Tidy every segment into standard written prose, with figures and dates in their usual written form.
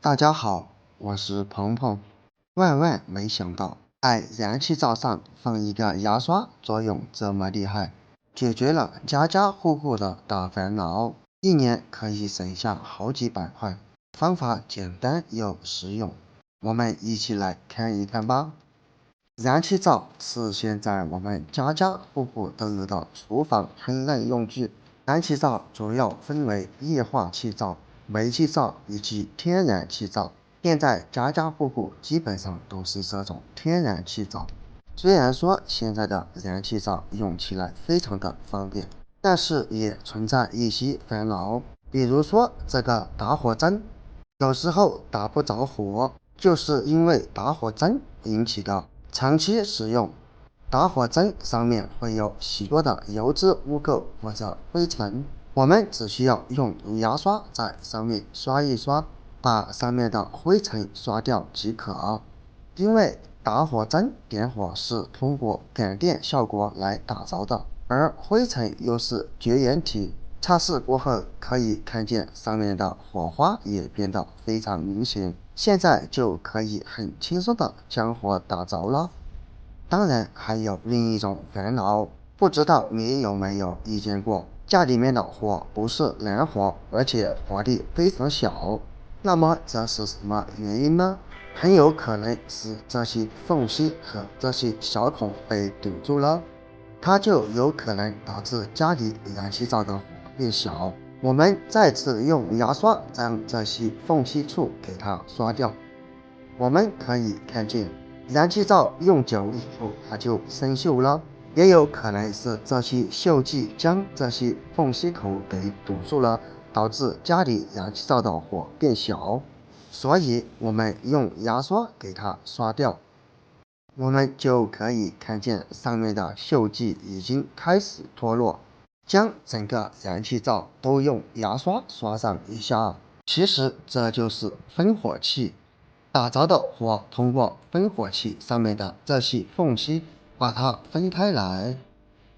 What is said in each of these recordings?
大家好，我是鹏鹏。万万没想到，在燃气灶上放一个牙刷，作用这么厉害，解决了家家户户的大烦恼，一年可以省下好几百块。方法简单又实用，我们一起来看一看吧。燃气灶是现在我们家家户户都有的厨房烹饪用具。燃气灶主要分为液化气灶、煤气灶以及天然气灶。现在家家户户基本上都是这种天然气灶。虽然说现在的燃气灶用起来非常的方便，但是也存在一些烦恼，比如说这个打火针，有时候打不着火，就是因为打火针引起的。长期使用，打火针上面会有许多的油脂污垢或者灰尘，我们只需要用牙刷在上面刷一刷，把上面的灰尘刷掉即可。因为打火针点火是通过感电效果来打着的，而灰尘又是绝缘体，测试过后可以看见上面的火花也变得非常明显，现在就可以很轻松的将火打着了。当然还有另一种烦恼，不知道你有没有遇见过，家里面的火不是燃火，而且火力非常小，那么这是什么原因呢？很有可能是这些缝隙和这些小孔被堵住了，它就有可能导致家里燃气灶的火变小。我们再次用牙刷将这些缝隙处给它刷掉，我们可以看见燃气灶用久以后它就生锈了，也有可能是这些锈迹将这些缝隙口给堵住了，导致家里燃气灶的火变小，所以我们用牙刷给它刷掉，我们就可以看见上面的锈迹已经开始脱落。将整个燃气灶都用牙刷刷上一下，其实这就是分火器。打着的火通过分火器上面的这些缝隙把它分开来，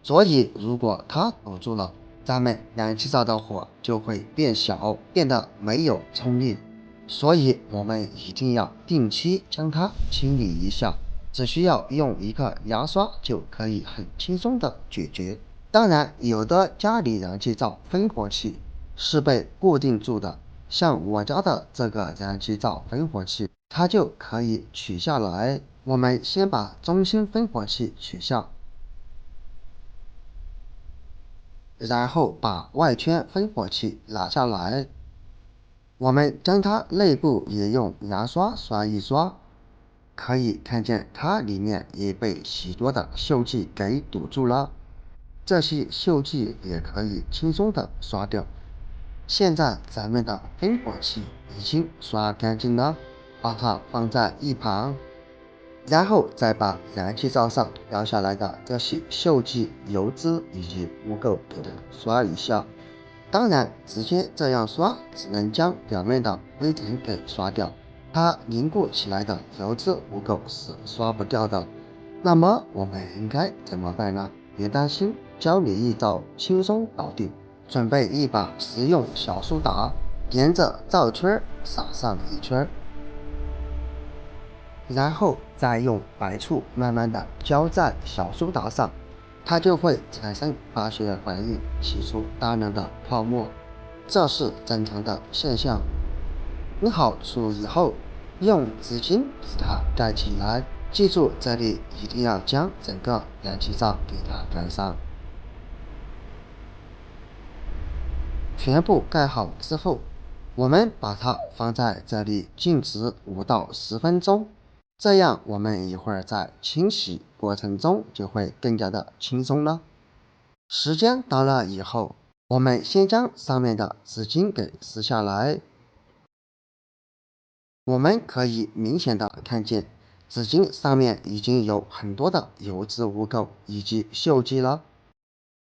所以如果它堵住了，咱们燃气灶的火就会变小，变得没有冲力。所以我们一定要定期将它清理一下，只需要用一个牙刷就可以很轻松的解决。当然，有的家里燃气灶分火器是被固定住的，像我家的这个燃气灶分火器，它就可以取下来。我们先把中心分火器取下，然后把外圈分火器拿下来。我们将它内部也用牙刷刷一刷，可以看见它里面也被许多的锈迹给堵住了。这些锈迹也可以轻松的刷掉。现在咱们的分火器已经刷干净了，把它放在一旁，然后再把燃气灶上掉下来的这些锈迹、油脂以及污垢给它刷一下。当然，直接这样刷只能将表面的灰尘给刷掉，它凝固起来的油脂污垢是刷不掉的。那么我们应该怎么办呢？别担心，教你一招轻松搞定。准备一把实用小苏打，沿着灶圈撒上一圈，然后再用白醋慢慢的浇在小苏打上，它就会产生化学反应，起出大量的泡沫，这是正常的现象。蒸好醋以后，用纸巾把它盖起来，记住这里一定要将整个燃气灶给它盖上。全部盖好之后，我们把它放在这里静止5到10分钟，这样我们一会儿在清洗过程中就会更加的轻松了。时间到了以后，我们先将上面的纸巾给撕下来，我们可以明显的看见纸巾上面已经有很多的油脂污垢以及锈迹了。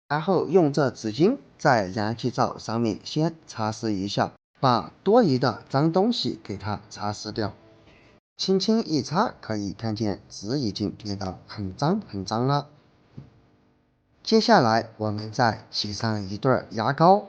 然后用这纸巾在燃气灶上面先擦拭一下，把多余的脏东西给它擦拭掉。轻轻一擦，可以看见纸已经变得很脏很脏了。接下来我们再挤上一对牙膏，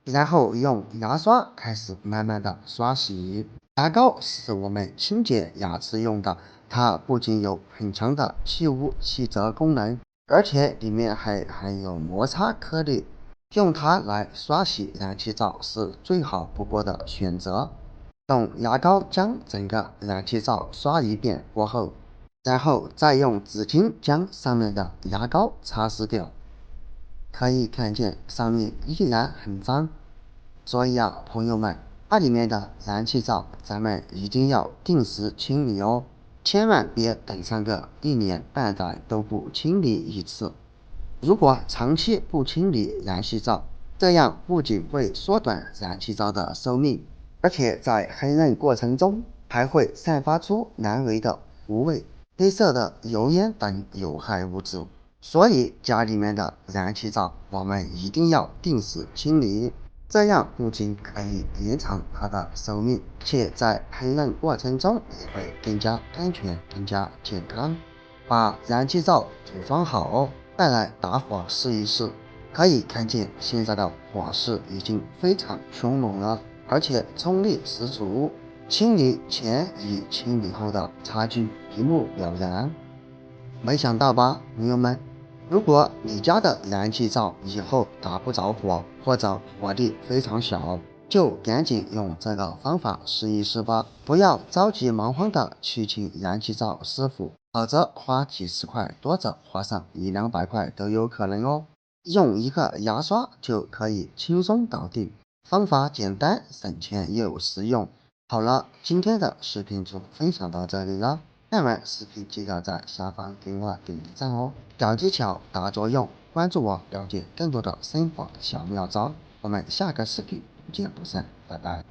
然后用牙刷开始慢慢的刷洗。牙膏是我们清洁牙齿用的，它不仅有很强的去污去渍功能，而且里面还含有摩擦颗粒，用它来刷洗燃气灶是最好不过的选择。用牙膏将整个燃气灶刷一遍过后，然后再用纸巾将上面的牙膏擦拭掉。可以看见上面依然很脏，所以啊，朋友们，家里面的燃气灶咱们一定要定时清理哦，千万别等上个1年半载都不清理一次。如果长期不清理燃气灶，这样不仅会缩短燃气灶的寿命，而且在烹饪过程中还会散发出难闻的糊味、黑色的油烟等有害物质。所以家里面的燃气灶我们一定要定时清理，这样不仅可以延长它的寿命，且在烹饪过程中也会更加安全、更加健康。把燃气灶组装好，再来打火试一试，可以看见现在的火势已经非常凶猛了，而且冲力十足，清理前与清理后的差距一目了然。没想到吧，朋友们？如果你家的燃气灶以后打不着火，或者火力非常小，就赶紧用这个方法试一试吧。不要着急忙慌的去请燃气灶师傅，少则花几十块，多则花上100-200块都有可能哦。用一个牙刷就可以轻松搞定，方法简单，省钱又实用。好了，今天的视频就分享到这里了。看完视频记得在下方给我点赞哦，小技巧大作用，关注我了解更多的生活小妙招。我们下个视频不见不散，拜拜。